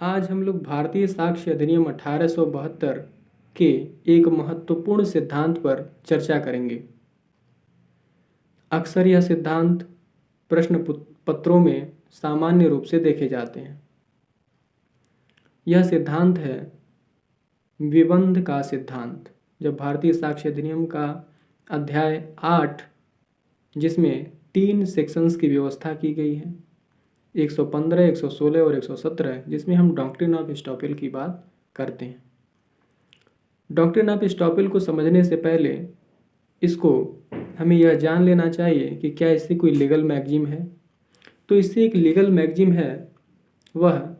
आज हम लोग भारतीय साक्ष्य अधिनियम 1872 के एक महत्वपूर्ण सिद्धांत पर चर्चा करेंगे। अक्सर यह सिद्धांत प्रश्न पत्रों में सामान्य रूप से देखे जाते हैं। यह सिद्धांत है विबंध का सिद्धांत। जब भारतीय साक्ष्य अधिनियम का अध्याय 8, जिसमें 3 सेक्शंस की व्यवस्था की गई है, 115, 116 और 117, जिसमें हम डॉक्ट्रिन ऑफ एस्टॉपेल की बात करते हैं। डॉक्ट्रिन ऑफ एस्टॉपेल को समझने से पहले इसको हमें यह जान लेना चाहिए कि क्या इससे कोई लीगल मैगजिम है। तो इससे एक लीगल मैगजिम है, वह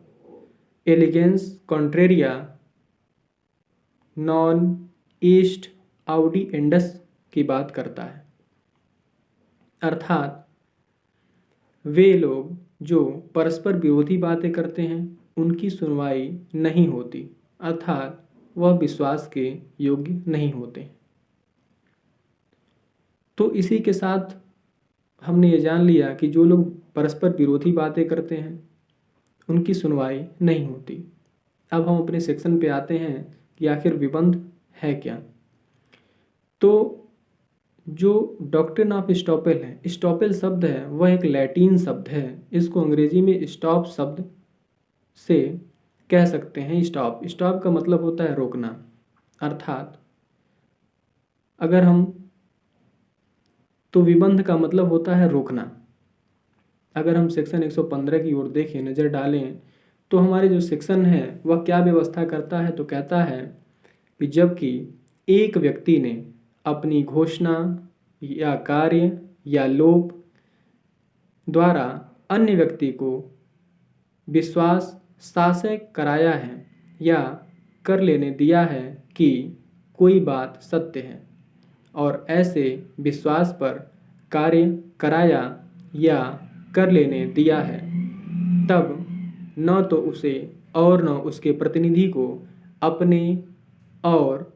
एलिगेंस कॉन्ट्रेरिया नॉन ईस्ट आउडिएंडस की बात करता है। अर्थात वे लोग जो परस्पर विरोधी बातें करते हैं उनकी सुनवाई नहीं होती, अर्थात वह विश्वास के योग्य नहीं होते। तो इसी के साथ हमने ये जान लिया कि जो लोग परस्पर विरोधी बातें करते हैं उनकी सुनवाई नहीं होती। अब हम अपने सेक्शन पे आते हैं कि आखिर विबंध है क्या। तो जो डॉक्ट्रिन ऑफ एस्टॉपेल है, एस्टॉपेल शब्द है वह एक लैटिन शब्द है। इसको अंग्रेजी में स्टॉप शब्द से कह सकते हैं। स्टॉप स्टॉप का मतलब होता है रोकना। अर्थात अगर हम तो विबंध का मतलब होता है रोकना। अगर हम सेक्शन 115 की ओर देखें, नज़र डालें, तो हमारे जो सेक्शन है वह क्या व्यवस्था करता है। तो कहता है कि जबकि एक व्यक्ति ने अपनी घोषणा या कार्य या लोप द्वारा अन्य व्यक्ति को विश्वास साशय कराया है या कर लेने दिया है कि कोई बात सत्य है, और ऐसे विश्वास पर कार्य कराया या कर लेने दिया है, तब न तो उसे और न उसके प्रतिनिधि को अपने और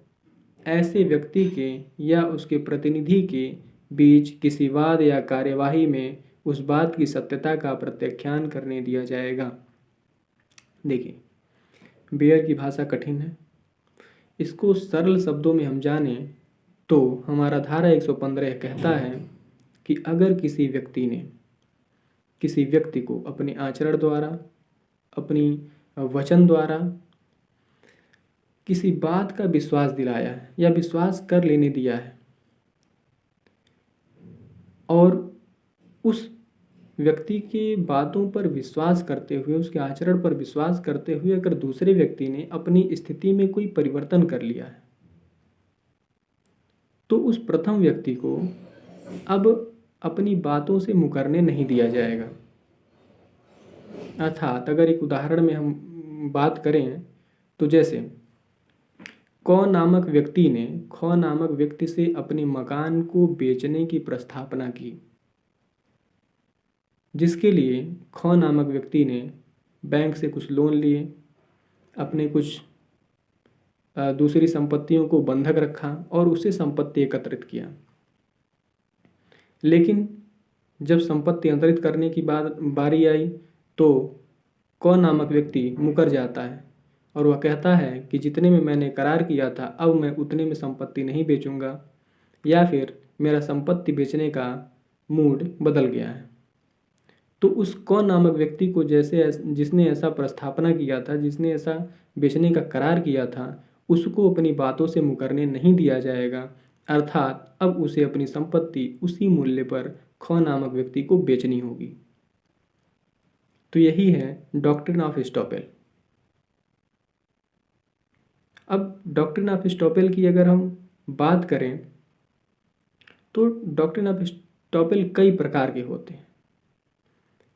ऐसे व्यक्ति के या उसके प्रतिनिधि के बीच किसी वाद या कार्यवाही में उस बात की सत्यता का प्रत्याख्यान करने दिया जाएगा। देखिए, बेयर की भाषा कठिन है। इसको सरल शब्दों में हम जाने तो हमारा धारा 115 कहता है कि अगर किसी व्यक्ति ने किसी व्यक्ति को अपने आचरण द्वारा, अपनी वचन द्वारा किसी बात का विश्वास दिलाया है या विश्वास कर लेने दिया है, और उस व्यक्ति के बातों पर विश्वास करते हुए, उसके आचरण पर विश्वास करते हुए अगर दूसरे व्यक्ति ने अपनी स्थिति में कोई परिवर्तन कर लिया है, तो उस प्रथम व्यक्ति को अब अपनी बातों से मुकरने नहीं दिया जाएगा। अर्थात अगर एक उदाहरण में हम बात करें तो जैसे क नामक व्यक्ति ने ख नामक व्यक्ति से अपने मकान को बेचने की प्रस्तावना की, जिसके लिए ख नामक व्यक्ति ने बैंक से कुछ लोन लिए, अपने कुछ दूसरी संपत्तियों को बंधक रखा और उससे संपत्ति एकत्रित किया। लेकिन जब संपत्ति अंतरित करने की बारी आई तो क नामक व्यक्ति मुकर जाता है और वह कहता है कि जितने में मैंने करार किया था अब मैं उतने में संपत्ति नहीं बेचूंगा, या फिर मेरा संपत्ति बेचने का मूड बदल गया है। तो उस क नामक व्यक्ति को जिसने ऐसा प्रस्थापना किया था, जिसने ऐसा बेचने का करार किया था, उसको अपनी बातों से मुकरने नहीं दिया जाएगा। अर्थात अब उसे अपनी संपत्ति उसी मूल्य पर ख नामक व्यक्ति को बेचनी होगी। तो यही है डॉक्ट्रिन ऑफ एस्टॉपेल। अब डॉक्ट्रिन ऑफ एस्टॉपेल की अगर हम बात करें तो डॉक्ट्रिन ऑफ एस्टॉपेल कई प्रकार के होते हैं।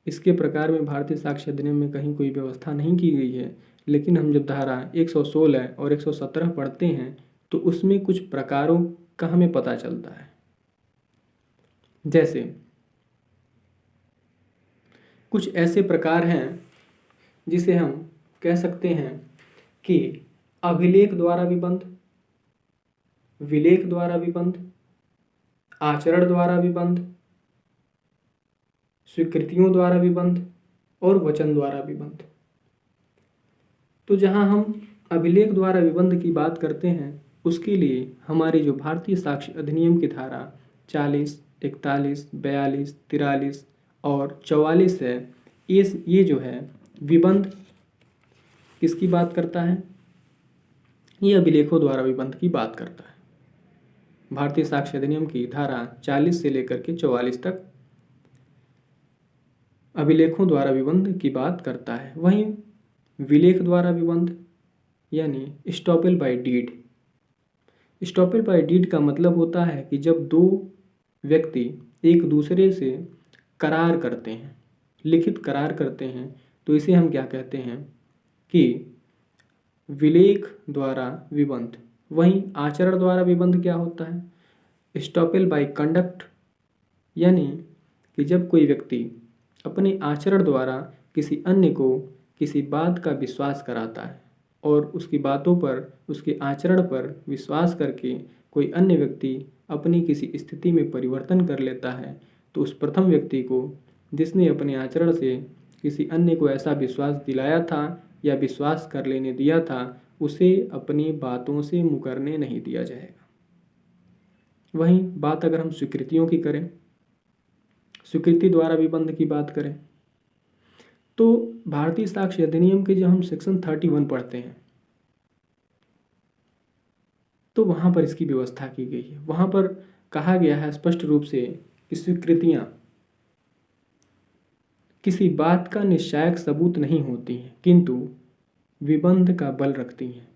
इसके प्रकार में भारतीय साक्ष्य अधिनियम में कहीं कोई व्यवस्था नहीं की गई है, लेकिन हम जब धारा 116 और 117 पढ़ते हैं तो उसमें कुछ प्रकारों का हमें पता चलता है। जैसे कुछ ऐसे प्रकार हैं जिसे हम कह सकते हैं कि अभिलेख द्वारा विबंध, विलेख द्वारा विबंध, आचरण द्वारा विबंध, स्वीकृतियों द्वारा विबंध और वचन द्वारा विबंध। तो जहाँ हम अभिलेख द्वारा विबंध की बात करते हैं, उसके लिए हमारी जो भारतीय साक्ष्य अधिनियम की धारा 40, 41, 42, 43 और 44 है, ये जो है विबंध किसकी बात करता है? ये अभिलेखों द्वारा विबंध की बात करता है। भारतीय साक्ष्य अधिनियम की धारा 40 से लेकर के 44 तक अभिलेखों द्वारा विबंध की बात करता है। वहीं विलेख द्वारा विबंध यानी estoppel by deed. Estoppel by deed का मतलब होता है कि जब दो व्यक्ति एक दूसरे से करार करते हैं, लिखित करार करते हैं, तो इसे हम क्या कहते हैं कि विलेख द्वारा विबंध। वहीं आचरण द्वारा विबंध क्या होता है? स्टॉपेल बाय कंडक्ट, यानी कि जब कोई व्यक्ति अपने आचरण द्वारा किसी अन्य को किसी बात का विश्वास कराता है और उसकी बातों पर, उसके आचरण पर विश्वास करके कोई अन्य व्यक्ति अपनी किसी स्थिति में परिवर्तन कर लेता है, तो उस प्रथम व्यक्ति को, जिसने अपने आचरण से किसी अन्य को ऐसा विश्वास दिलाया था या विश्वास कर लेने दिया था, उसे अपनी बातों से मुकरने नहीं दिया जाएगा। वहीं बात अगर हम स्वीकृतियों की करें, स्वीकृति द्वारा विबंध की बात करें, तो भारतीय साक्ष्य अधिनियम के जब हम सेक्शन 31 पढ़ते हैं, तो वहाँ पर इसकी व्यवस्था की गई है। वहाँ पर कहा गया है स्पष्ट रूप से कि स्वीकृतियाँ किसी बात का निश्चायक सबूत नहीं होती हैं, किंतु विबंध का बल रखती हैं।